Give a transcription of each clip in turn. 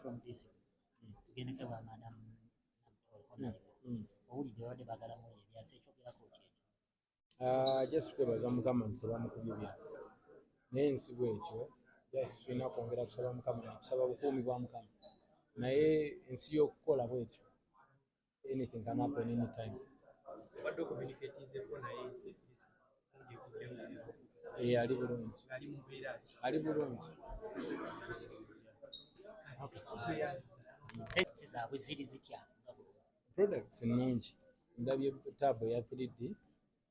from this tugende kwa madam owulidde wadde bagala mu ebyasi ekyogerako ki just twebaza mukama nsaba mukubye byasi naye ensi bwetyo just tulina kwongera kusaba mukama kusaba bukuumi bwa mukama naye ensi y'okukola bwetyo anything can happen anytime. Ali bulungi ali bulungi. zaabwe ziri zitya products nnungi ndabye tabo ya 3D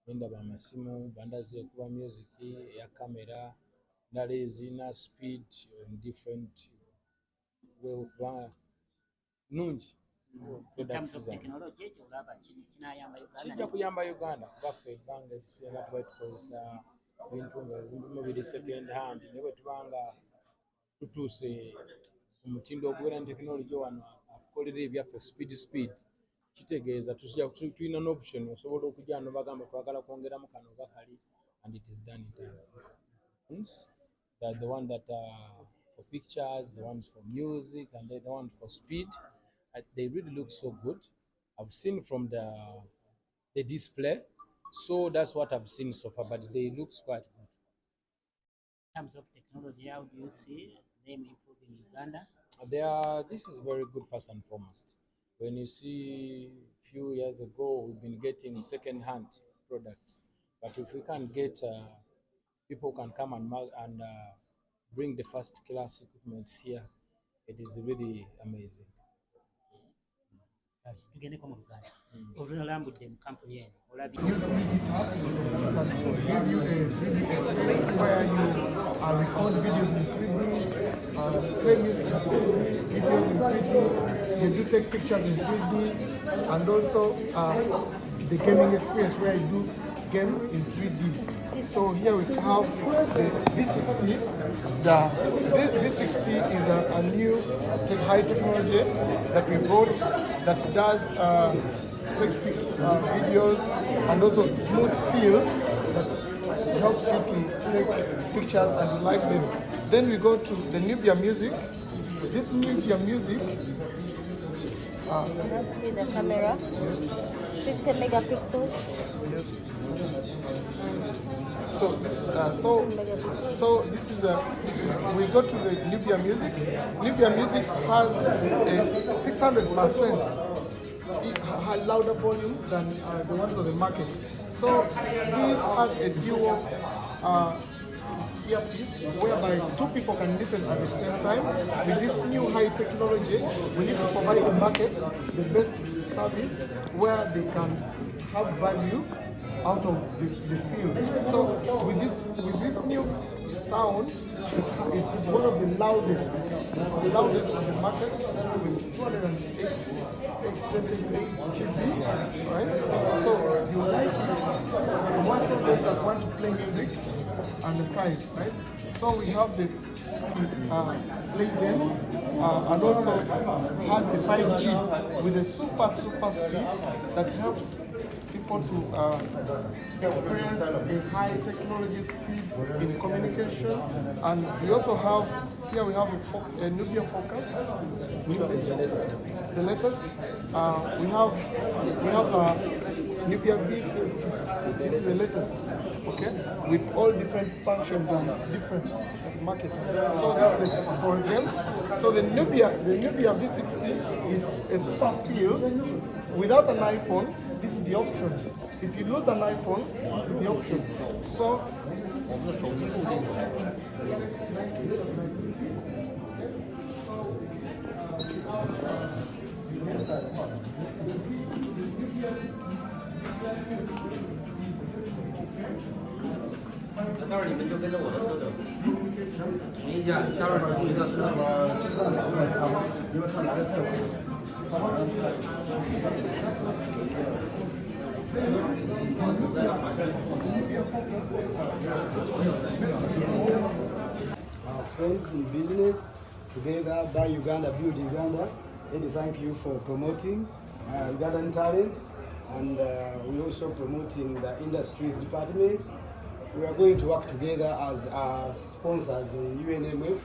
ndaba amasimu bandaze kuba music ya camera ndala ezina speed on different way okuba nnungi. Kijja kuyamba Uganda kuba ffe ebbanga ekiseera tuba tukozesa bintu nga biri second hand naye bwe tubanga tutuuse ku mutindo oguwera ne tekinologi wano akukolera ebyaffe speed kitegeeza tulina n'option osobola okujja no bagamba twagala kwongeramu kano oba kali and it is done in time. The one that for pictures, the ones for music, and the one for speed. They really look so good. I've seen from the display, so that's what I've seen so far, but they look quite good. In terms of technology, how do you see them improving Uganda? This is very good first and foremost. When you see a few years ago, we've been getting second-hand products, but if we can get people can come and bring the first-class equipment here, it is really amazing. Tugendeko mu Uganda olulambudde mu kampuni eno olabye where you record videos in 3D, play music in 3D, videos in 3D, you do take pictures in 3D, and also the gaming experience where you do games in 3D. So here we have the V60. The V60 is a new high technology that we brought that does take videos and also smooth feel that helps you to take pictures and you like them. Then we go to the Nubia Music. This Nubia Music. Let's see the camera. Yes. 50 megapixels. Yes. So this is we go to the Nubia Music. Nubia Music has a 600% louder volume than the ones on the market. So this has a dual earpiece whereby two people can listen at the same time. With this new high technology, we need to provide the market the best service where they can have value out of the field. So with this new sound, it's one of the loudest. It's the loudest on the market with 228 GB, right? So you like it. Once of those that want to play music on the side, right? So we have the play games and also has the 5G with a super speed that helps people to experience a high technology speed in communication. And we also have here we have a Nubia Focus, the latest. We have Nubia V60. This is the latest, okay, with all different functions and different market. So this is for games. So the Nubia V60 is a super feel without an iPhone. This is the option. If you lose an iPhone, this is the option. So our friends in business together by Uganda, build Uganda. Eddy, thank you for promoting Ugandan talent, and we also promoting the industries department. We are going to work together as sponsors in UNMF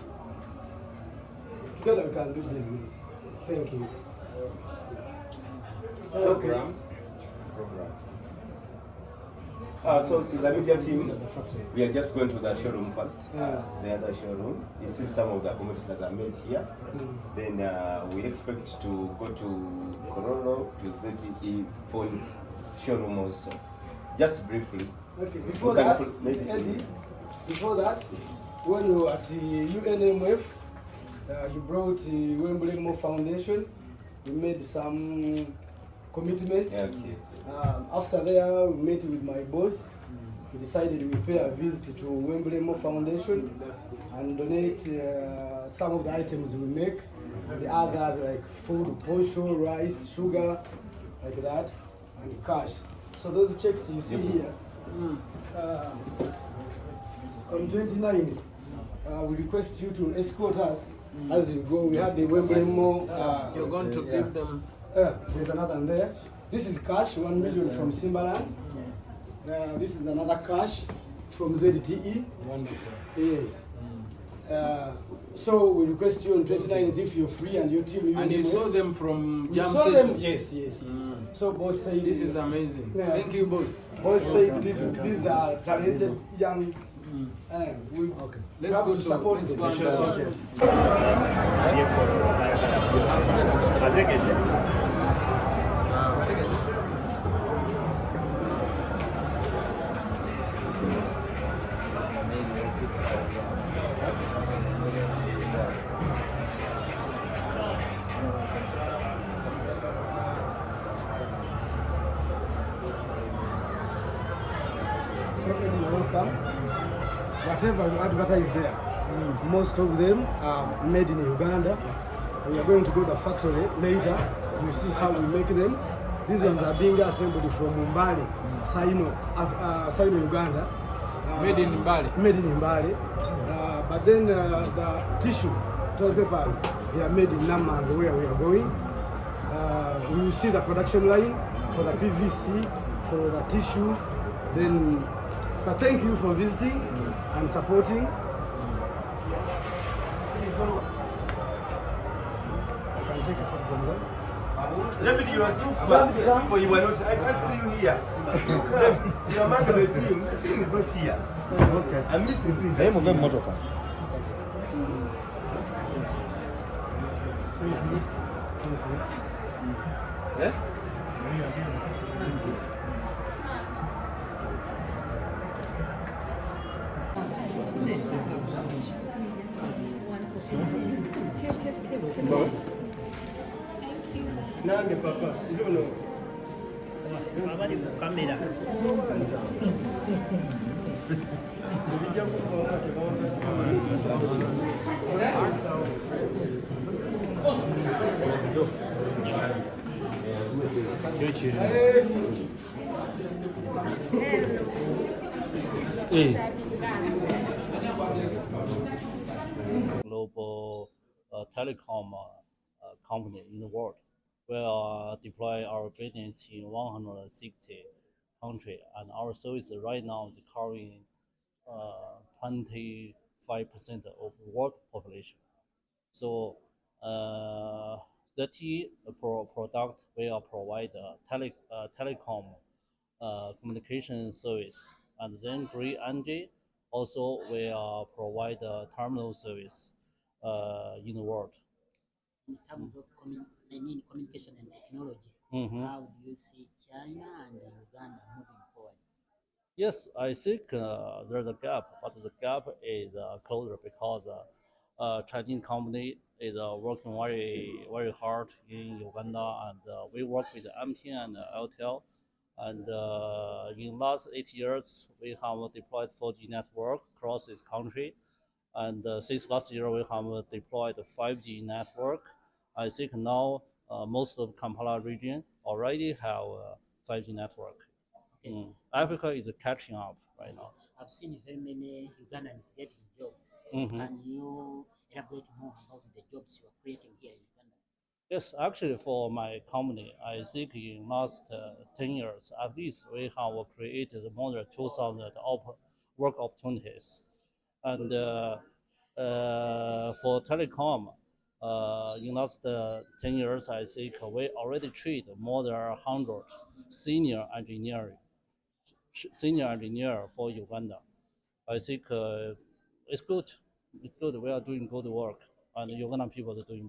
together we can do business. Thank you. Program. So to the media team, we are just going to the showroom first. The other showroom. You see some of the accommodations that are made here. Then we expect to go to Kororo to ZTE phones showroom also. Just briefly. Okay, before that, Eddie, before that, when you were at the UNMF, you brought the Wembley Mo Foundation, you made some commitments. Okay. After there, we met with my boss. We decided we pay a visit to Wembley Mo Foundation and donate some of the items we make. The others like food, posho, rice, sugar, like that, and cash. So those checks you see here, on 29th, we request you to escort us as you go. We have the Wembley Mo. You're going to give them. There's another one there. This is cash, 1 million from Simbaland. This is another cash from ZTE. Wonderful. Yes. So we request you on 29th if you're free and your team. And you saw them from We Jam saw them. Session. Yes. So boss said This is amazing. Yeah. Thank you, boss. boss said these are talented young. We Let's have go to support let's them. go and, Okay. So when you welcome, whatever you advertise there, most of them are made in Uganda. We are going to go to the factory later. You see how we make them. These ones are being assembled from Mbale, Saino, Uganda. Made in Mbale. Made in Mbale. But then the tissue, toilet papers, they are made in Namanga, where we are going. We will see the production line for the PVC, for the tissue. Then, but thank you for visiting and supporting. I can take a photo from there. David, you are too far. People, you are not. I can't see you here. You are among the team. The team is not here. Okay. I'm missing seeing that. Eh? Nange papa, njono. abali ku kamera global telecom company in the world. We'll deploy our business in 160 countries, and our service right now is covering 25% of the world population. So the product will provide telecom communication service, and then Green Energy also will provide terminal service in the world. In terms of communication and technology, how do you see China and Uganda moving forward? Yes, I think there's a gap, but the gap is closer because Chinese company is working very hard in Uganda, and we work with MTN and LTL. And in last 8 years, we have deployed 4G network across this country. And since last year, we have deployed 5G network. I think now most of Kampala region already have 5G network. Africa is catching up right now. I've seen very many Ugandans getting jobs. Mhm. Can you elaborate more about the jobs you are creating here in Uganda? Yes, actually, for my company, I think in last 10 years, at least we have created more than 2,000 work opportunities. And for telecom, In last 10 years, I think we already trained more than 100 senior engineer for Uganda. I think it's good. It's good. We are doing good work, and Ugandan people are doing